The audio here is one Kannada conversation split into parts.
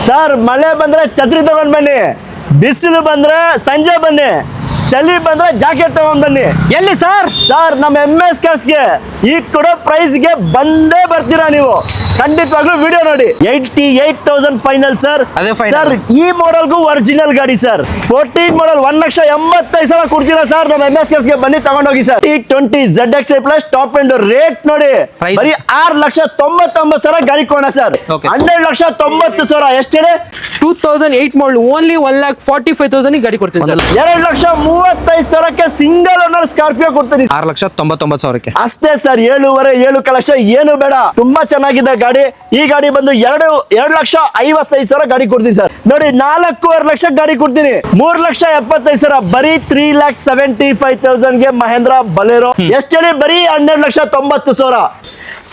ಸರ್ ಮಳೆ ಬಂದ್ರೆ ಛತ್ರಿ ತಗೊಂಡ್ ಬನ್ನಿ, ಬಿಸಿಲು ಬಂದ್ರೆ ಸಂಜೆ ಬನ್ನಿ, ಚಳಿ ಬಂದ್ರೆ ಜಾಕೆಟ್ ತಗೊಂಡ್ ಬನ್ನಿ. ಎಲ್ಲಿ ಸರ್? ಸರ್ ನಮ್ಮ MS ಕಾರ್ಸ್ಗೆ ಈ ಕೊಡೋ ಪ್ರೈಸ್ಗೆ ಬಂದೇ ಬರ್ತೀರಾ ನೀವು. ಖಂಡಿತವಾಗ್ಲೂ ವಿಡಿಯೋ ನೋಡಿ. 88,000 ಫೈನಲ್ ಸರ್. ಅದೇ final. ಸರ್ ಈ ಮಾಡೆಲ್ಗೂ ಒರಿಜಿನಲ್ ಗಾಡಿ ಸರ್. 14 ಮಾಡೆಲ್ 1,85,000 ಕೊಡ್ತೀರಾ ಸರ್. ನಮ್ಮ MS ಕಾರ್ಸ್ಗೆ ಬನ್ನಿ ತಗೊಂಡೋಗಿ sir. T20 ZXi plus top end rate ನೋಡಿ, Price? ಬರೀ 6,99,000 ಗಾಡಿ ಕೊಡೋಣ ಸರ್. Okay. 12,90,000 ಎಷ್ಟು ಹೇಳಿ? 2008 ಮಾಡಲ್ ಓನ್ಲಿ 1,45,000 ಗಾಡಿ ಕೊಡ್ತೀನಿ ಸರ್. 2,35,000 ಸಿಂಗಲ್ ಓನರ್ ಸ್ಕಾರ್ಪಿಯೋ ಕೊಡ್ತೀನಿ. 6,99,000 ಅಷ್ಟೇ ಸರ್. 7 ಲಕ್ಷ ಏನು ಬೇಡ. ತುಂಬಾ ಚೆನ್ನಾಗಿದೆ ಗಾಡಿ. ಈ ಗಾಡಿ ಬಂದು 2,55,000 ಗಾಡಿ ಕೊಡ್ತೀನಿ ಸರ್. ನೋಡಿ 4.5 ಲಕ್ಷ ಗಾಡಿ ಕೊಡ್ತೀನಿ. 3,75,000 ಬರೀ 3,75,000 ಮಹೇಂದ್ರ ಬಲೇರೋ. ಎಷ್ಟು ಹೇಳಿ? ಬರೀ 12,90,000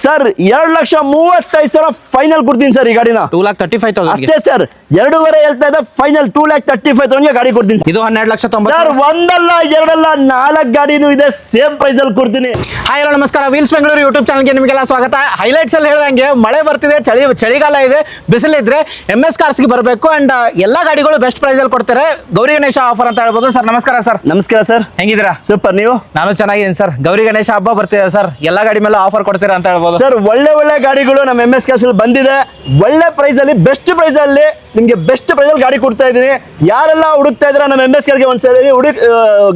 ಸರ್. 2,35,000 ಫೈನಲ್ ಕೊಡ್ತೀನಿ ಸರ್ ಈ ಗಾಡಿನ. 2,35,000 ಅಷ್ಟೇ ಸರ್. 2.5 ಹೇಳ್ತಾ ಇದೆ, ಫೈನಲ್ 2,35,000 ಗಾಡಿ ಕೊಡ್ತೀನಿ ಇದು 12,90,000 ಸರ್. ಒಂದಲ್ಲ ಎರಡಲ್ಲ 4 ಗಾಡಿನೂ ಇದೆ, ಸೇಮ್ ಪ್ರೈಸ್ ಅಲ್ಲಿ ಕೊಡ್ತೀನಿ. ಹಾಯ್ ಹಲೋ ನಮಸ್ಕಾರ, ವೀಲ್ಸ್ ಬೆಂಗಳೂರು ಯೂಟ್ಯೂಬ್ ಚಾನಲ್ಗೆ ನಿಮಗೆಲ್ಲ ಸ್ವಾಗತ. ಹೈಲೈಟ್ಸ್ ಅಲ್ಲಿ ಹೇಳ್ದಂಗೆ ಮಳೆ ಬರ್ತಿದೆ, ಚಳಿಗಾಲ ಇದೆ, ಬಿಸಿಲಿದ್ರೆ MS ಕಾರ್ಸ್ಗೆ ಬರಬೇಕು. ಅಂಡ್ ಎಲ್ಲ ಗಾಡಿಗಳು ಬೆಸ್ಟ್ ಪ್ರೈಸ್ ಅಲ್ಲಿ ಕೊಡ್ತಾರೆ. ಗೌರಿ ಗಣೇಶ ಆಫರ್ ಅಂತ ಹೇಳ್ಬೋದು. ಸರ್ ನಮಸ್ಕಾರ ಸರ್. ನಮಸ್ಕಾರ ಸರ್. ಹೆಂಗಿದ್ದೀರಾ? ಸೂಪರ್. ನೀವು? ನಾನು ಚೆನ್ನಾಗಿದ್ದೀನಿ ಸರ್. ಗೌರಿ ಗಣೇಶ ಹಬ್ಬ ಬರ್ತಿದೆ ಸರ್, ಎಲ್ಲ ಗಾಡಿ ಮೇಲೆ ಆಫರ್ ಕೊಡ್ತೀರಾ ಅಂತ ಹೇಳ್ಬೋದು ಸರ್. ಒಳ್ಳೆ ಗಾಡಿಗಳು ನಮ್ಮ MS ಕಾರ್ಸ್ ಅಲ್ಲಿ ಬಂದಿದೆ. ಒಳ್ಳೆ ಪ್ರೈಸ್ ಅಲ್ಲಿ, ಬೆಸ್ಟ್ ಪ್ರೈಸ್ ಅಲ್ಲಿ ನಿಮ್ಗೆ ಬೆಸ್ಟ್ ಪ್ರೈಸ್ ಅಲ್ಲಿ ಗಾಡಿ ಕೊಡ್ತಾ ಇದೀನಿ. ಯಾರೆಲ್ಲ ಹುಡುಕ್ತಾ ಇದ್ರ ನಮ್ಮ MS ಕಾರ್ಗೆ ಒಂದ್ಸರಿ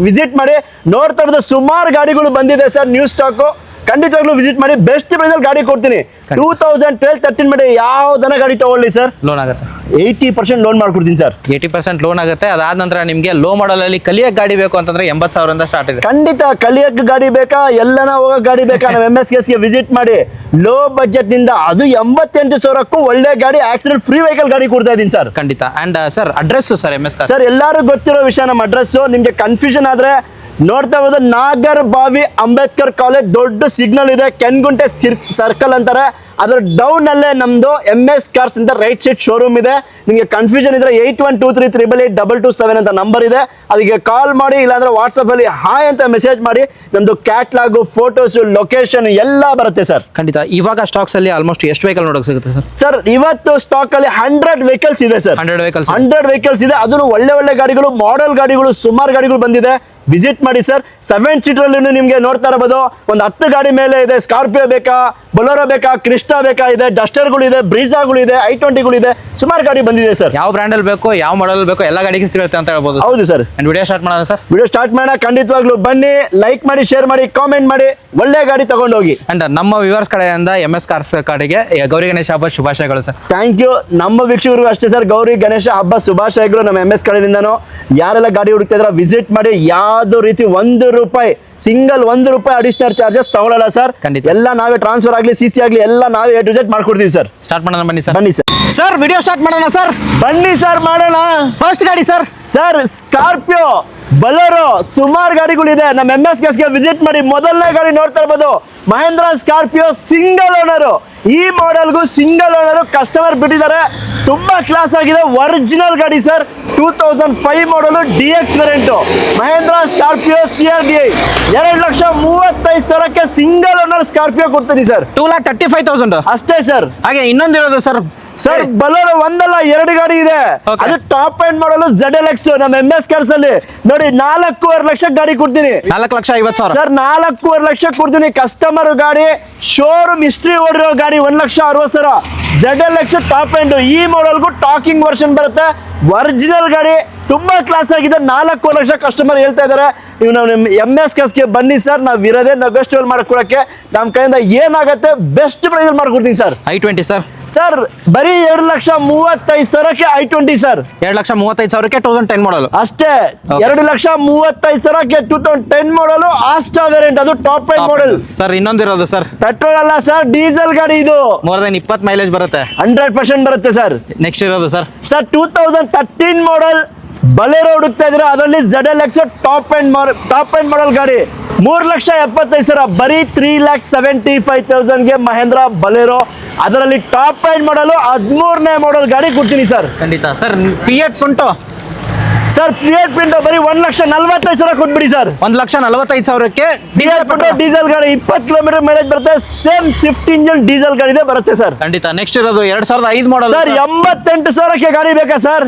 ವಿಸಿಟ್ ಮಾಡಿ. ನೋಡ್ತಾ ಇರೋದು ಸುಮಾರು ಗಾಡಿಗಳು ಬಂದಿದೆ ಸರ್, ನ್ಯೂ ಸ್ಟಾಕ್. ಖಂಡಿತವಾಗ್ಲೂ ವಿಸಿಟ್ ಮಾಡಿ, ಬೆಸ್ಟ್ ಪ್ರೈಸ್ ಅಲ್ಲಿ ಗಾಡಿ ಕೊಡ್ತೀನಿ. 2012-13 ಮಾಡಿ ಯಾವ್ದನ್ನ ಗಾಡಿ ತಗೊಳ್ಳಿ ಸರ್, ಲೋನ್ ಆಗುತ್ತೆ. 80% ಲೋನ್ ಮಾಡ್ಕೊಡ್ತೀನಿ ಸರ್. 80% ಲೋನ್ ಆಗುತ್ತೆ. ಅದಾದ ನಂತರ ನಿಮಗೆ ಲೋ ಮಾಡಲ್ ಅಲ್ಲಿ ಕಲಿಯಕ್ ಗಾಡಿ ಬೇಕು ಅಂತಂದ್ರೆ 80,000 ಸ್ಟಾರ್ಟ್ ಇದೆ. ಖಂಡಿತ ಕಲಿಯಕ್ ಗಾಡಿ ಬೇಕಾ, ಎಲ್ಲನ ಹೋಗೋ ಗಾಡಿ ಬೇಕಾ, ನಮ್ಮ MS ಕಾರ್ಸ್ಗೆ ವಿಸಿಟ್ ಮಾಡಿ. ಲೋ ಬಜೆಟ್ ನಿಂದ ಅದು 88,000ಕ್ಕೂ ಒಳ್ಳೆ ಗಾಡಿ, ಆಕ್ಸಿಡೆಂಟ್ ಫ್ರೀ ವೆಹಿಕಲ್ ಗಾಡಿ ಕೊಡ್ತಾ ಇದೀನಿ ಸರ್. ಖಂಡಿತ. And sir address sir MS cars sir ಎಲ್ಲರೂ ಗೊತ್ತಿರೋ ವಿಷಯ. ನಮ್ಮ ಅಡ್ರೆಸ್ ನಿಮ್ಗೆ ಕನ್ಫ್ಯೂಷನ್ ಆದ್ರೆ ನೋಡ್ತಾ ಇರೋದು ನಾಗರಬಾವಿ ಅಂಬೇಡ್ಕರ್ ಕಾಲೇಜ್ ದೊಡ್ಡ ಸಿಗ್ನಲ್ ಇದೆ, ಕೆನ್ಗುಂಟೆ ಸರ್ಕಲ್ ಅಂತಾರೆ. ಅದ್ರ ಡೌನ್ ಅಲ್ಲೇ ನಮ್ದು MS ಕಾರ್ಸ್ ಅಂತ ರೈಟ್ ಸೈಡ್ ಶೋರೂಮ್ ಇದೆ. ನಿಮಗೆ ಕನ್ಫ್ಯೂಷನ್ ಇದ್ರೆ 8123882227 ಅಂತ ನಂಬರ್ ಇದೆ, ಅದಕ್ಕೆ ಕಾಲ್ ಮಾಡಿ. ಇಲ್ಲಾಂದ್ರೆ ವಾಟ್ಸಪ್ ಅಲ್ಲಿ ಹಾಯ್ ಅಂತ ಮೆಸೇಜ್ ಮಾಡಿ. ನಮ್ದು ಕ್ಯಾಟ್ಲಾಗು, ಫೋಟೋಸ್, ಲೊಕೇಶನ್ ಎಲ್ಲ ಬರುತ್ತೆ ಸರ್. ಖಂಡಿತ. ಇವಾಗ ಸ್ಟಾಕ್ಸ್ ಅಲ್ಲಿ ಆಲ್ಮೋಸ್ಟ್ ಎಷ್ಟು ವೆಹಿಕಲ್ ನೋಡಕ್ ಸಿಗುತ್ತೆ ಸರ್? ಸರ್ ಇವತ್ತು ಸ್ಟಾಕ್ ಅಲ್ಲಿ 100 ವೆಹಿಕಲ್ಸ್ ಇದೆ ಸರ್. 100 ವೆಹಿಕಲ್ಸ್ ಇದೆ. ಅದನ್ನು ಒಳ್ಳೆ ಗಾಡಿಗಳು, ಮಾಡೆಲ್ ಗಾಡಿಗಳು, ಸುಮಾರು ಗಾಡಿಗಳು ಬಂದಿದೆ. ವಿಸಿಟ್ ಮಾಡಿ ಸರ್. 7 ಸೀಟರ್ ನಿಮ್ಗೆ ನೋಡ್ತಾ ಇರಬಹುದು. ಒಂದು 10 ಗಾಡಿ ಮೇಲೆ ಇದೆ. ಸ್ಕಾರ್ಪಿಯೋ ಬೇಕಾ, ಬೊಲೋರೋ ಬೇಕಾ, ಕ್ರಿಸ್ಟಾ ಬೇಕಾ ಇದೆ, ಡಸ್ಟರ್ಗಳು ಇದೆ, ಬ್ರೀಜಾಗಳು ಇದೆ, I20ಗಳು ಇದೆ, ಸುಮಾರು ಗಾಡಿ ಬಂದಿದೆ ಸರ್. ಯಾವ ಬ್ರ್ಯಾಂಡ್ ಅಲ್ಲಿ ಬೇಕು, ಯಾವ ಮಾಡೆಲ್ ಬೇಕು, ಎಲ್ಲ ಗಾಡಿಗೆ ಸಿಗುತ್ತೆ ಅಂತ ಹೇಳ್ಬೋದು. ಹೌದು ಸರ್. ವಿಡಿಯೋ ಸ್ಟಾರ್ಟ್ ಮಾಡೋಣ ಸರ್. ವಿಡಿಯೋ ಸ್ಟಾರ್ಟ್ ಮಾಡೋಣ. ಖಂಡಿತವಾಗ್ಲೂ ಬನ್ನಿ, ಲೈಕ್ ಮಾಡಿ, ಶೇರ್ ಮಾಡಿ, ಕಾಮೆಂಟ್ ಮಾಡಿ, ಒಳ್ಳೆ ಗಾಡಿ ತಗೊಂಡೋಗಿ. ಅಂಡ್ ನಮ್ಮ ವ್ಯೂವರ್ಸ್ ಕಡೆಯಿಂದ MS ಕಾರ್ಸ್ ಕಡೆಗೆ ಗೌರಿ ಗಣೇಶ ಹಬ್ಬ ಶುಭಾಶಯಗಳು ಸರ್. Thank you. ನಮ್ಮ ವೀಕ್ಷಕರಿಗೂ ಅಷ್ಟೇ ಸರ್, ಗೌರಿ ಗಣೇಶ ಹಬ್ಬ ಶುಭಾಶಯಗಳು ನಮ್ಮ MS ಕಡೆಯಿಂದನೂ. ಯಾರೆಲ್ಲ ಗಾಡಿ ಹುಡುಕ್ತಾ ಇದ್ರೆ ವಿಸಿಟ್ ಮಾಡಿ. ಯಾವ್ದು ರೀತಿ ₹1 ಸಿಂಗಲ್ ₹1 ಅಡಿಷನಲ್ ಚಾರ್ಜಸ್ ತಗೊಳ್ಳಲ್ಲ ಸರ್. ಖಂಡಿತ. ಎಲ್ಲ ನಾವೇ ಟ್ರಾನ್ಸ್ಫರ್ ಆಗಲಿ, CC ಆಗಲಿ, ಎಲ್ಲ ನಾವೇ A to Z ಮಾಡ್ಕೊಡ್ತೀವಿ ಸರ್. ಸ್ಟಾರ್ಟ್ ಮಾಡೋಣ ಬನ್ನಿ ಸರ್. ಬನ್ನಿ ಸರ್. ಸರ್ ವಿಡಿಯೋ ಸ್ಟಾರ್ಟ್ ಮಾಡೋಣ ಸರ್. ಬನ್ನಿ ಸರ್, ಮಾಡೋಣ. ಫಸ್ಟ್ ಗಾಡಿ ಸರ್. ಸರ್ ಸ್ಕಾರ್ಪಿಯೋ, ಬಲೋರೋ, ಸುಮಾರು ಗಾಡಿಗಳಿದೆ. ನಮ್ಮ MS ಕಾರ್ಸ್ಗೆ ವಿಸಿಟ್ ಮಾಡಿ. ಮೊದಲನೇ ಗಾಡಿ ನೋಡ್ತಾ ಇರ್ಬೋದು, ಮಹೇಂದ್ರ ಸ್ಕಾರ್ಪಿಯೋ ಸಿಂಗಲ್ ಓನರು. ಈ ಮಾಡೆಲ್ಗೂ ಸಿಂಗಲ್ ಓನರು ಕಸ್ಟಮರ್ ಬಿಟ್ಟಿದ್ದಾರೆ. ತುಂಬಾ ಕ್ಲಾಸ್ ಆಗಿದೆ. ಒರಿಜಿನಲ್ ಗಾಡಿ sir. 2005 model DX variant Mahindra Scorpio CRDI. 2,35,000 single owner Scorpio ಕೊಡ್ತೀನಿ ಸರ್. 2,35,000 ಅಷ್ಟೇ ಸರ್. ಹಾಗೆ ಇನ್ನೊಂದಿರೋದು ಸರ್. ಸರ್ ಬಲೋರೋ ಒಂದಲ್ಲ 2 ಗಾಡಿ ಇದೆ. Okay. ಅದು ಟಾಪ್ ಎಂಡ್ ಮಾಡಲು ZLX ನಮ್ಮ MS ಕಾರ್ಸ್ ಅಲ್ಲಿ ನೋಡಿ 4.5 ಲಕ್ಷ ಗಾಡಿ ಕೊಡ್ತೀನಿ. 4,50,000 ಸರ್. 4.5 ಲಕ್ಷ ಕೊಡ್ತೀನಿ. ಕಸ್ಟಮರ್ ಗಾಡಿ, ಶೋರೂಮ್ ಹಿಸ್ಟ್ರಿ ಓಡಿರೋ ಗಾಡಿ, 1,60,000 ZLX ಟಾಪ್ ಎಂಡ್. ಈ ಮಾಡೆಲ್ಗೂ ಟಾಕಿಂಗ್ ವರ್ಷನ್ ಬರುತ್ತೆ. ಒರಿಜಿನಲ್ ಗಾಡಿ, ತುಂಬಾ ಕ್ಲಾಸ್ ಆಗಿದೆ. 4 ಲಕ್ಷ ಕಸ್ಟಮರ್ ಹೇಳ್ತಾ ಇದಾರೆ. ನೀವು ನಾವು ನಿಮ್ಮ MS ಕಾರ್ಸ್ಗೆ ಬನ್ನಿ ಸರ್. ನಾವು ಇರೋದೇ ನೆಗೋಷಿಯೇಟ್ ಮಾಡ್ಕೊಳಕ್ಕೆ. ನಮ್ಮ ಕೈಯಿಂದ ಏನಾಗುತ್ತೆ ಬೆಸ್ಟ್ ಪ್ರೈಸ್ ಮಾಡ್ಕೊಡ್ತೀನಿ ಸರ್. I20 sir. ಸರ್ ಬರೀ 2,35,000 I20 ಸರ್. 2,35,000 2010 ಮಾಡಲು ಅಷ್ಟೇ. Okay. 2,35,000 2010 ಮಾಡಲು ಆಸ್ಟಾ ವೇರಿಯಂಟ್, ಅದು ಟಾಪ್ ಎಂಡ್ ಮಾಡೆಲ್ ಸರ್. ಇನ್ನೊಂದಿರೋದು ಸರ್. ಪೆಟ್ರೋಲ್ ಅಲ್ಲ ಸರ್, ಡೀಸೆಲ್ ಗಾಡಿ ಇದು. ಮೋರ್ ದನ್ 20 ಮೈಲೇಜ್ ಬರುತ್ತೆ. 100% ಬರುತ್ತೆ ಸರ್. ನೆಕ್ಸ್ಟ್ ಇರೋದು ಸರ್. ಸರ್ 2013 ಮಾಡೆಲ್ ಬಲೇರೋ ಹುಡುಕ್ತಾ ಇದ್ರೆ, ಅದರಲ್ಲಿ ZLX ಟಾಪ್ ಎಂಡ್ ಮಾಡೆಲ್ ಗಾಡಿ. 3,75,000 ಬರೀ 3,75,000 ಮಹೇಂದ್ರ ಬಲೇರೋ. ಅದರಲ್ಲಿ ಟಾಪ್ ಎಂಡ್ ಮಾಡಲು 13ನೇ ಮಾಡೆಲ್ ಗಾಡಿ ಕೊಡ್ತೀನಿ ಸರ್. ಖಂಡಿತ sir. Fiat ಪುಂಟೋ sir fiat Pinto ಬರೀ 1,45,000 ಕೊಟ್ಬಿಡಿ ಸರ್. 1,45,000ಕ್ಕೆ ಡೀಸೆಲ್ ಗಾಡಿ 20 ಕಿಲೋಮೀಟರ್ ಮೈಲೇಜ್ ಬರುತ್ತೆ. ಸೇಮ್ ಸ್ವಿಫ್ಟ್ ಇಂಜಿನ್ ಡೀಸೆಲ್ ಗಾಡಿ ಬರುತ್ತೆ ಸರ್. ಖಂಡಿತ. ನೆಕ್ಸ್ಟ್ ಇರೋದು 2005 ಮಾಡಲ್ ಸರ್ 88,000ಕ್ಕೆ ಗಾಡಿ ಬೇಕಾ ಸರ್?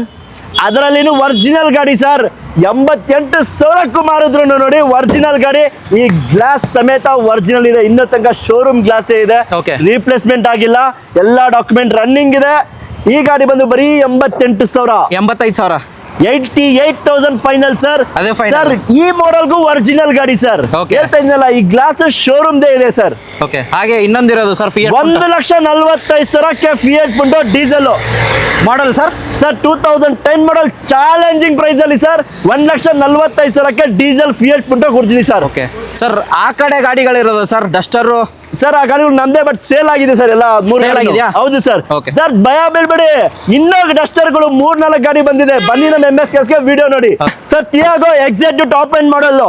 ಅದರಲ್ಲಿ ಒರಿಜಿನಲ್ ಗಾಡಿ ಸರ್. 88,000ಕ್ಕೂ ಮಾರಿದ್ರು ನೋಡಿ ಒರಿಜಿನಲ್ ಗಾಡಿ. ಈ ಗ್ಲಾಸ್ ಸಮೇತ ಒರಿಜಿನಲ್ ಇದೆ, ಇನ್ನೂ ತನಕ ಶೋರೂಮ್ ಗ್ಲಾಸ್ ಇದೆ, Okay. ರೀಪ್ಲೇಸ್ಮೆಂಟ್ ಆಗಿಲ್ಲ, ಎಲ್ಲಾ ಡಾಕ್ಯುಮೆಂಟ್ ರನ್ನಿಂಗ್ ಇದೆ. ಈ ಗಾಡಿ ಬಂದು ಬರೀ 88,000. 85,000. 88,000 ಫೈನಲ್ ಸರ್. ಅದೇ final. ಸರ್ ಈ ಮಾಡೆಲ್ಗೂ ಒರಿಜಿನಲ್ ಗಾಡಿ ಸರ್. Okay. ಹೇಳ್ತಾ ಇದ್ನಲ್ಲ, ಈ ಗ್ಲಾಸ್ ಶೋರೂಮ್ ದೇ ಇದೆ ಸರ್. ಓಕೆ. ಹಾಗೆ ಇನ್ನೊಂದಿರೋದು ಸರ್ ಫಿಯಟ್ 1,45,000ಕ್ಕೆ Fiat Punto diesel model sir. Sir 2010 model challenging price ಅಲ್ಲಿ ಸರ್ 1,45,000ಕ್ಕೆ ಡೀಸೆಲ್ ಫಿಯಟ್ ಪುಂಟೋ ಕೊಡ್ತೀನಿ ಸರ್. Okay sir. ಆ ಕಡೆ ಗಾಡಿಗಳಿರೋದು ಸರ್ ಡಸ್ಟರ್. ಸರ್ ಆ ಗಾಡಿಗಳು ನಮ್ದೇ, ಬಟ್ ಸೇಲ್ ಆಗಿದೆ ಸರ್ ಎಲ್ಲ 3 Sale ಆಗಿದ್ಯಾ? ಹೌದು ಸರ್. Okay. ಸರ್ ಭಯ ಬೀಳ್ಬೇಡಿ, ಇನ್ನೂ ಡಸ್ಟರ್ಗಳು 3-4 ಗಾಡಿ ಬಂದಿದೆ. ಬನ್ನಿ ನಮ್ಮ MS ವಿಡಿಯೋ ನೋಡಿ. ಸರ್ ಟಿಯಾಗೋ ಎಕ್ಸೆಡ್ ಟಾಪ್ ಎಂಡ್ ಮಾಡಲ್.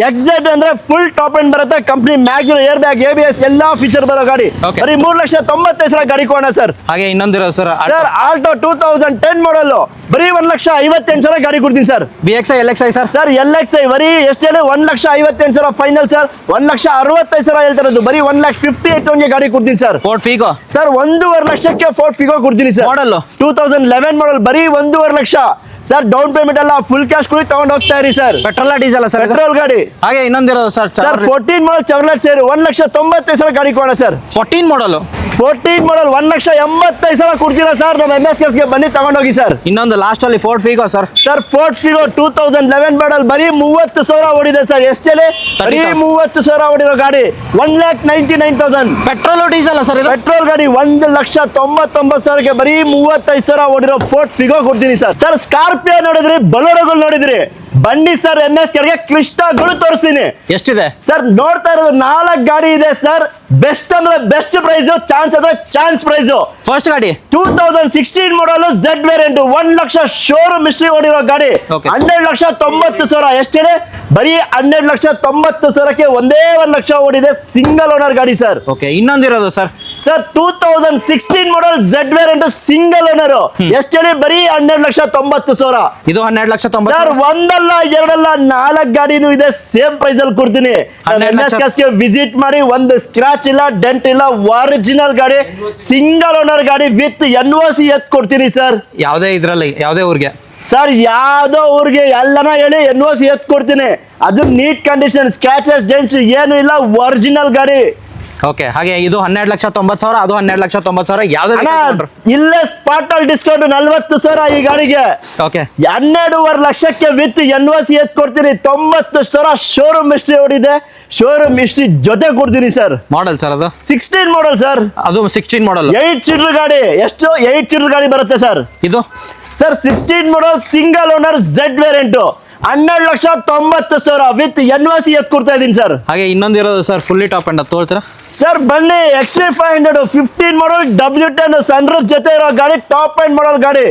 ಎಕ್ಸೆಡ್ ಅಂದ್ರೆ ಫುಲ್ ಟಾಪ್ ಎಂಡ್ ಬರುತ್ತೆ. ಕಂಪ್ನಿ ಮ್ಯಾಗ್ನಲ್ ಏರ್ ಬ್ಯಾಗ್ ABS ಎಲ್ಲಾ ಫೀಚರ್ ಬರೋ ಗಾಡಿ. Okay. ಬರೀ 3,95,000 ಗಾಡಿ ಕೊಡೋಣ ಸರ್. ಹಾಗೆ ಇನ್ನೊಂದಿರೋದು ಸರ್ ಸರ್ ಆಲ್ಟೋ 2010 ಮಾಡಲ್ ಬರೀ 1,58,000 ಗಾಡಿ ಕೊಡ್ತೀನಿ sir. BXI LXI sir. Sir LXI ಬರೀ ಎಷ್ಟು ಹೇಳಿ 1,58,000 ಫೈನಲ್ ಸರ್. 1,65,000 ಹೇಳ್ತಿರೋದು, ಬರೀ 1,58,000 ಗಾಡಿ ಕೊಡ್ತೀನಿ ಸರ್. ಫೋರ್ಡ್ ಫಿಗೋ ಸರ್ 1,50,000 ಲಕ್ಷಕ್ಕೆ ಫೋರ್ಡ್ ಫಿಗೋ ಕೊಡ್ತೀನಿ ಸರ್. Model? 2011 ಮಾಡಲ್ ಬರೀ 1,50,000 ಲಕ್ಷ ಸರ್. ಡೌನ್ ಪೇಮೆಂಟ್ ಎಲ್ಲ ಫುಲ್ ಕ್ಯಾಶ್ ಕೊಡಿ ತಗೊಂಡು ಹೋಗ್ತಾ ಇರಿ sir. Petrol diesel sir. Petrol ಗಾಡಿ. ಹಾಗೆ ಇನ್ನೊಂದಿರೋದು ಸರ್ ಸರ್ 14 ಮಾಡಲ್ ಚಾರ್ಲೆಟ್ ಸೇರಿ 1,95,000 ಗಾಡಿ ಕೊಡೋಣ ಸರ್. 14 ಮಾಡಲ್. 14 ಮಾಡಲ್ 1,85,000 ಕೊಡ್ತೀರಾ ಸರ್. ನಮ್ಮ MS ಬನ್ನಿ ತಗೊಂಡೋಗಿ ಸರ್. ಇನ್ನೊಂದು ಲಾಸ್ಟ್ ಅಲ್ಲಿ Ford Figo sir. Sir Ford Figo 2011 ಮಾಡಲ್ ಬರೀ 30,000 ಓಡಿದೆ ಸರ್. ಎಷ್ಟೇಳಿ ಬರೀ 30,000 ಓಡಿರೋ ಗಾಡಿ. 1,99,000 ಪೆಟ್ರೋಲ್ ಡೀಸೆಲ್ ಸರ್ ಇದು. ಪೆಟ್ರೋಲ್ ಗಾಡಿ 1,99,000ಕ್ಕೆ ಬರೀ 35,000 ಓಡಿರೋ ಫೋರ್ಡ್ ಫಿಗೋ ಕೊಡ್ತೀನಿ ಸರ್. ಸರ್ ಸ್ಕಾರ್ಪಿಯೋ ನೋಡಿದ್ರಿ, ಬಲೋರೋಗಳು ನೋಡಿದ್ರಿ, ಬನ್ನಿ ಸರ್ MS ಕ್ಲಿಸ್ಟಾಗಳು ತೋರಿಸ್ತೀನಿ. ಎಷ್ಟಿದೆ ಸರ್ ನೋಡ್ತಾ ಇರೋದು 4 ಗಾಡಿ ಇದೆ ಸರ್. ಬೆಸ್ಟ್ ಅಂದ್ರೆ ಬೆಸ್ಟ್ ಪ್ರೈಸ್, ಚಾನ್ಸ್ ಅಂದ್ರೆ ಚಾನ್ಸ್ ಪ್ರೈಸ್. ಫಸ್ಟ್ ಗಾಡಿ 2016 model Z variant 1 lakh showroom history ಓಡಿರೋ ಗಾಡಿ. Okay. 12,90,000 ಎಷ್ಟು ಹೇಳಿ ಬರೀ 12,90,000ಕ್ಕೆ ಒಂದೇ 1 ಲಕ್ಷ ಓಡಿದೆ. ಸಿಂಗಲ್ ಓನರ್ ಗಾಡಿ sir. Okay. ಇನ್ನೊಂದಿರೋದು sir. Sir 2016 model Z variant single owner ಎಷ್ಟು ಹೇಳಿ ಬರೀ 12,90,000. ಇದು 12,90,000. ಸರ್ ಒಂದಲ್ಲ ಎರಡಲ್ಲ 4 ಗಾಡಿನೂ ಇದೆ. ಸೇಮ್ ಪ್ರೈಸ್ ಅಲ್ಲಿ ಕೊಡ್ತೀನಿ. 12,00,000 ವಿಸಿಟ್ ಮಾಡಿ. ಒಂದು ಸ್ಕ್ರಾಚ್ ಇಲ್ಲ, ಡೆಂಟ್ ಇಲ್ಲ, ಒರಿಜಿನಲ್ ಗಾಡಿ, ಸಿಂಗಲ್ ಓನರ್ ಗಾಡಿ ವಿತ್ NOC ಎತ್ ಕೊಡ್ತೀನಿ ಸರ್. ಯಾವುದೇ ಇದ್ರಲ್ಲಿ ಯಾವುದೇ ಊರಿಗೆ ಸರ್ ಯಾವ್ದೋ ಊರಿಗೆ ಎಲ್ಲನ ಹೇಳಿ NOC ಎತ್ ಕೊಡ್ತೀನಿ. ಅದು ನೀಟ್ ಕಂಡೀಷನ್, ಸ್ಕ್ರಾಚಸ್ ಡೆಂಟ್ಸ್ ಏನು ಇಲ್ಲ, ಒರಿಜಿನಲ್ ಗಾಡಿ. ಓಕೆ. ಹಾಗೆ ಇದು 12,90,000, ಅದು 12,90,000. ಯಾವುದೇ ಇಲ್ಲೇ ಸ್ಪಾಟ್ ಅಲ್ಲಿ ಡಿಸ್ಕೌಂಟ್ 40,000 ಈ ಗಾಡಿಗೆ. ಓಕೆ. 12.5 ಲಕ್ಷಕ್ಕೆ ವಿತ್ NOC ಎತ್ ಕೊಡ್ತೀನಿ. 90,000 ಶೋರೂಮ್ ಹಿಸ್ಟ್ರಿ ಓಡಿದೆ. ಶೋರೂಮ್ ಹಿಸ್ಟ್ರಿ ಜೊತೆ ಕೊಡ್ತೀನಿ ಸರ್. ಮಾಡಲ್ ಸರ್ ಅದು 16 ಮಾಡಲ್ ಸರ್. ಅದು 16 ಮಾಡಲ್. 8 ಸೀಟರ್ ಗಾಡಿ. ಎಷ್ಟು 8 ಸೀಟರ್ ಗಾಡಿ ಬರುತ್ತೆ ಸರ್ ಇದು. Sir 16 model single owner Z variant 12,90,000 with NOC ಎತ್ ಕೊಡ್ತಾ ಇದ್ದೀನಿ ಸರ್. ಹಾಗೆ ಇನ್ನೊಂದಿರೋದು ಸರ್ ಫುಲ್ಲಿ ಟಾಪ್ ಎಂಡ್ ತೋಳ್ತೀರಾ ಸರ್ ಬನ್ನಿ. XC500 15 ಮಾಡಲ್ W10 ಸನ್ರೂಫ್ ಜೊತೆ ಇರೋ ಗಾಡಿ, ಟಾಪ್ ಎಂಡ್ ಮಾಡಲ್ ಗಾಡಿ.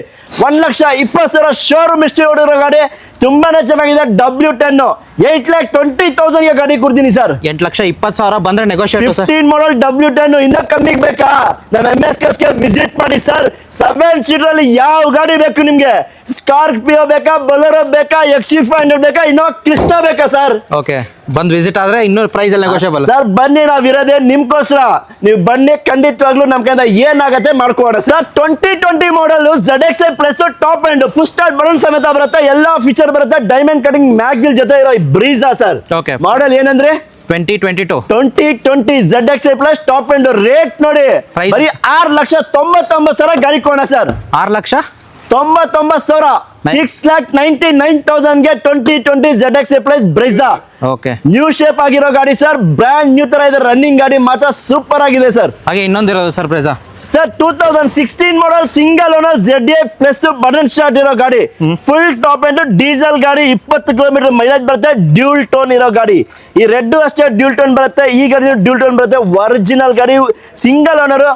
1,20,000 ಶೋರೂಮ್ ಹಿಸ್ಟ್ರಿ ಓಡಿರೋ ಗಾಡಿ, ತುಂಬಾನೇ ಚೆನ್ನಾಗಿದೆ. W10 8,20,000ಗೆ ಗಾಡಿ ಕೊಡ್ತೀನಿ ಸರ್. 8,20,000 ಬಂದ್ರೆ ನೆಗೋಷಿಯೇಟ್ ಸರ್. 15 ಮಾಡಲ್ W10 ಇನ್ನ ಕಮ್ಮಿಗೆ ಬೇಕಾ? ನಮ್ಮ MS ವಿಸಿಟ್ ಮಾಡಿ ಸರ್. 7 ಸೀಟರ್ ಅಲ್ಲಿ ಯಾವ ಗಾಡಿ ಬೇಕು ನಿಮ್ಗೆ? ಸ್ಕಾರ್ಪಿಯೋ ಬೇಕಾ, ಬೊಲೆರೋ ಬೇಕಾ, XC500 ಬೇಕಾ, ಇನ್ನೋವಾ ಕ್ಲಿಸ್ಟಾ ಬೇಕಾ ಸರ್? ಓಕೆ. ಬಂದ್ ವಿಸಿಟ್ ಆದ್ರೆ ಇನ್ನೂ ಪ್ರೈಸ್ ಎಲ್ಲ ನೆಗೋಷಿಯಬಲ್ ಸರ್. ಬನ್ನಿ, ನಾವ್ ಇರೋದೇ ನಿಮ್ಗೋಸ್ಕರ. ನೀವು ಬನ್ನಿ, ಖಂಡಿತವಾಗ್ಲೂ ನಮ್ ಕೈಯಿಂದ ಏನಾಗತ್ತೆ ಮಾಡ್ಕೊಡ ಸರ್. 2020 ಮಾಡಲ್ ZXi plus top end push start button ಸಮೇತ ಬರುತ್ತೆ. ಎಲ್ಲಾ ಫೀಚರ್ ಬರುತ್ತೆ. ಡೈಮಂಡ್ ಕಟಿಂಗ್ ಮ್ಯಾಗ್ವಿಲ್ ಜೊತೆ ಇರೋ ಬ್ರೀಜಾ ಸರ್. Okay. ಮಾಡಲ್ ಏನಂದ್ರೆ 2022 ZXi plus top end. Rate ನೋಡಿ Price? ಬರೀ 6,99,000 ಗಾಡಿ ಕೊಡೋಣ sir. 6,99,000. 6,99,000ಗೆ 2020 ZXi plus Brezza. Okay. New shape ಆಗಿರೋ ಗಾಡಿ ಸರ್. ಬ್ರ್ಯಾಂಡ್ ನ್ಯೂ ತರ ಇದೆ. ರನ್ನಿಂಗ್ ಗಾಡಿ ಮಾತ್ರ ಸೂಪರ್ ಆಗಿದೆ ಸರ್. ಹಾಗೆ ಇನ್ನೊಂದಿರೋದು sir price sir 2016 model single owner ZA plus button start ಇರೋ ಗಾಡಿ. ಫುಲ್ ಟಾಪ್ ಎಂಡ್ ಡೀಸೆಲ್ ಗಾಡಿ. 20 ಕಿಲೋಮೀಟರ್ ಮೈಲೇಜ್ ಬರುತ್ತೆ. ಡ್ಯೂಲ್ ಟೋನ್ ಇರೋ ಗಾಡಿ. ಈ ರೆಡ್ ಅಷ್ಟೇ ಡ್ಯೂಲ್ ಟೋನ್ ಬರುತ್ತೆ. ಈ ಗಾಡಿ ಡ್ಯೂಲ್ ಟೋನ್ ಬರುತ್ತೆ. ಒರಿಜಿನಲ್ ಗಾಡಿ, ಸಿಂಗಲ್ ಓನರ್,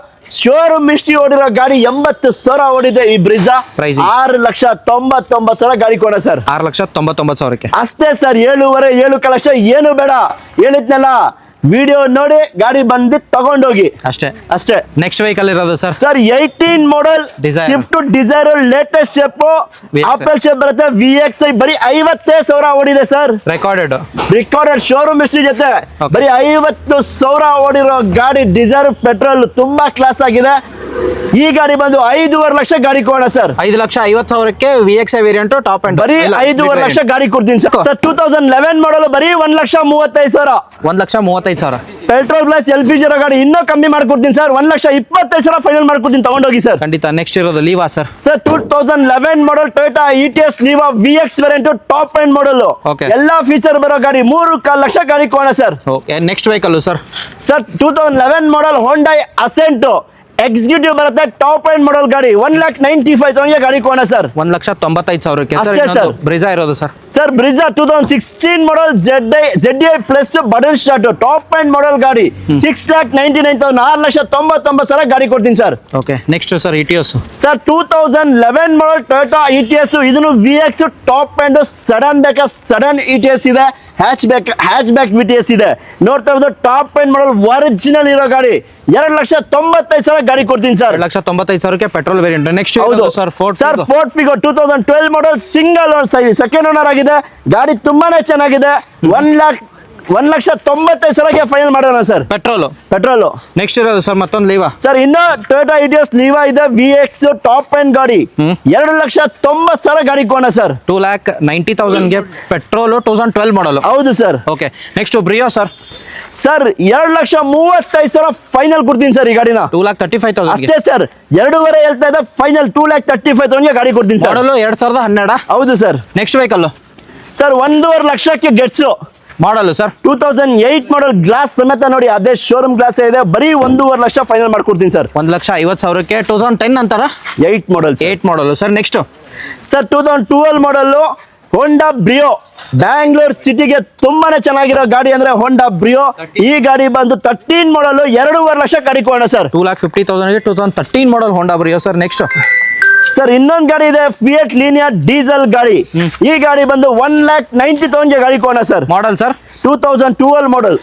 ಶೋರೂಮ್ ಹಿಸ್ಟ್ರಿ ಓಡಿರೋ ಗಾಡಿ. 80,000 ಓಡಿದೆ ಈ ಬ್ರಿಜಾ. Price? 6,99,000 ಗಾಡಿ ಕೊಡ ಸರ್. 6,99,000ಕ್ಕೆ ಅಷ್ಟೇ ಸರ್. 7.5 7 ಲಕ್ಷ ಏನು ಬೇಡ. ಹೇಳಿದ್ನಲ್ಲ, ವಿಡಿಯೋ ನೋಡಿ ಗಾಡಿ ಬಂದು ತಗೊಂಡೋಗಿ ಅಷ್ಟೇ. ಅಷ್ಟೇ. ನೆಕ್ಸ್ಟ್ ವೆಹಿಕಲ್ ಇರೋದು ಸರ್ ಸರ್ 18 ಮಾಡಲ್ Dzire. Swift Dzire latest shape VXI. Apple shape ಬರುತ್ತೆ VXI ಬರೀ 50,000 ಓಡಿದೆ sir. Recorded. Recorded showroom history ಜೊತೆ Okay. ಬರೀ 50,000 ಓಡಿರೋ ಗಾಡಿ ಡಿಸೈರ್ ಪೆಟ್ರೋಲ್ ತುಂಬಾ ಕ್ಲಾಸ್ ಆಗಿದೆ. ಈ ಗಾಡಿ ಬಂದು 5.5 ಲಕ್ಷ ಗಾಡಿ ಕೊಡೋಣ ಸರ್. 5,50,000ಕ್ಕೆ VXI ವೇರಿಯಂಟ್ ಟಾಪ್ ಅಂಡ್ ಬರೀ 5.5 ಲಕ್ಷ ಗಾಡಿ ಕೊಡ್ತೀನಿ ಸರ್. 2011 ಮಾಡಲ್ ಬರೀ 1,35,000. 1,35,000. ಪೆಟ್ರೋಲ್ ಪ್ಲಸ್ LPG ಇರೋ ಗಾಡಿ ಇನ್ನೂ ಕಮ್ಮಿ ಮಾಡ್ಕೊಡ್ತೀನಿ ಸರ್. 1,25,000 ಫೈನಲ್ ಮಾಡ್ಕೊಡ್ತೀನಿ ತಗೊಂಡೋಗಿ ಸರ್. ಖಂಡಿತ. ನೆಕ್ಸ್ಟ್ ಇರೋದು Liva sir. Sir 2011 model Toyota ETS Liva VX variant top end model. Okay. ಎಲ್ಲಾ ಫೀಚರ್ ಬರೋ ಗಾಡಿ 3.25 ಲಕ್ಷ ಗಾಡಿ ಕೊಡೋಣ sir. Okay. Next vehicle sir. Sir 2011 model Hyundai Accent executive ಬರುತ್ತೆ ಟಾಪ್ ಎಂಡ್ ಮಾಡಲ್ ಗಾಡಿ 1,95,000 ಗಾಡಿ ಕೊಡೋಣ ಸರ್. 1,95,000ಕ್ಕೆ ಸರ್. ಅಷ್ಟೇ ಸರ್. ಬ್ರಿಜಾ ಇರೋದು sir. Sir Brezza 2016 model ZDI plus button start top end model ಗಾಡಿ 6,99,000 6,99,000 ಗಾಡಿ ಕೊಡ್ತೀನಿ sir. Okay. Next sir Etios. Sir 2011 model Toyota ETS ಇದನ್ನು VX ಟಾಪ್ ಎಂಡ್ ಸಡನ್ ಬೇಕಾ ಸಡನ್ ETS ಇದೆ. ಹ್ಯಾಚ್ ಬ್ಯಾಕ್ VTS ಇದೆ. ನೋಡ್ತಾ ಇರೋದು ಟಾಪ್ ಎಂಡ್ ಮಾಡಲ್ ಒರಿಜಿನಲ್ ಇರೋ ಗಾಡಿ 2,95,000 ಗಾಡಿ ಕೊಡ್ತೀನಿ ಸರ್. 2,95,000ಕ್ಕೆ ಪೆಟ್ರೋಲ್ ವೇರಿಯಂಟ್. ನೆಕ್ಸ್ಟ್ ಹೌದು sir Ford. Sir Ford Figo 2012 model single owner second owner ಆಗಿದೆ. ಗಾಡಿ ತುಂಬಾನೇ ಚೆನ್ನಾಗಿದೆ. 1,95,000 ಫೈನಲ್ ಮಾಡೋಣ ಸರ್. ಪೆಟ್ರೋಲ್. ನೆಕ್ಸ್ಟ್ ಇರೋದು ಸರ್ ಮತ್ತೊಂದು ಲೀವಾ. ಸರ್ ಇನ್ನು ಟೊಯೋಟಾ ETS ಲೀವಾ ಇದೆ VX ಟಾಪ್ ಎಂಡ್ ಗಾಡಿ 2,90,000 ಗಾಡಿ ಕೊಡೋಣ ಸರ್. 2,90,000ಗೆ ಪೆಟ್ರೋಲ್ 2012 ಮಾಡಲ್. ಹೌದು sir. Okay. Next Brio sir. Sir 2,35,000 final ಕೊಡ್ತೀನಿ ಸರ್ ಈ ಗಾಡಿನ. 2,35,000 ಅಷ್ಟೇ ಸರ್. 2.5 ಹೇಳ್ತಾ ಇದೆ ಫೈನಲ್ 2,35,000 ಗಾಡಿ ಕೊಡ್ತೀನಿ ಸರ್. ಮಾಡಲು 2012. ಹೌದು ಸರ್. ನೆಕ್ಸ್ಟ್ ವೆಹಿಕಲ್ ಸರ್ 1.5 ಲಕ್ಷಕ್ಕೆ ಗೆಟ್ಸು ಮಾಡಲು ಸರ್. 2008 ಮಾಡಲ್ ಗ್ಲಾಸ್ ಸಮೇತ ನೋಡಿ ಅದೇ ಶೋರೂಮ್ ಗ್ಲಾಸ್ ಇದೆ. ಬರೀ 1.5 ಲಕ್ಷ ಫೈನಲ್ ಮಾಡ್ಕೊಡ್ತೀನಿ ಸರ್. 1,50,000ಕ್ಕೆ 2010 ಅಂತಾರ 8 ಮಾಡಲ್ 8 ಮಾಡಲು ಸರ್. ನೆಕ್ಸ್ಟ್ ಸರ್ 2012 ಮಾಡಲ್ ಹೋಂಡಾ ಬ್ರಿಯೋ ಬ್ಯಾಂಗ್ಳೂರ್ ಸಿಟಿಗೆ ತುಂಬಾನೇ ಚೆನ್ನಾಗಿರೋ ಗಾಡಿ ಅಂದ್ರೆ ಹೋಂಡಾ ಬ್ರಿಯೋ. ಈ ಗಾಡಿ ಬಂದು 13 ಮಾಡಲ್ 2.5 ಲಕ್ಷ ಗಾಡಿ ಕೊಡೋಣ ಸರ್. 2,50,000ಗೆ 2013 ಮಾಡಲ್ ಹೋಂಡಾ ಬ್ರಿಯೋ ಸರ್. ನೆಕ್ಸ್ಟ್ ಸರ್ ಇನ್ನೊಂದು ಗಾಡಿ ಇದೆ ಫಿಯಟ್ ಲೀನಿಯಾ ಡೀಸೆಲ್ ಗಾಡಿ. ಈ ಗಾಡಿ ಬಂದು 1,90,000 ಗಾಡಿ ಕೊಡೋಣ ಸರ್. ಮಾಡಲ್ ಸರ್ 2012 ಮಾಡಲ್.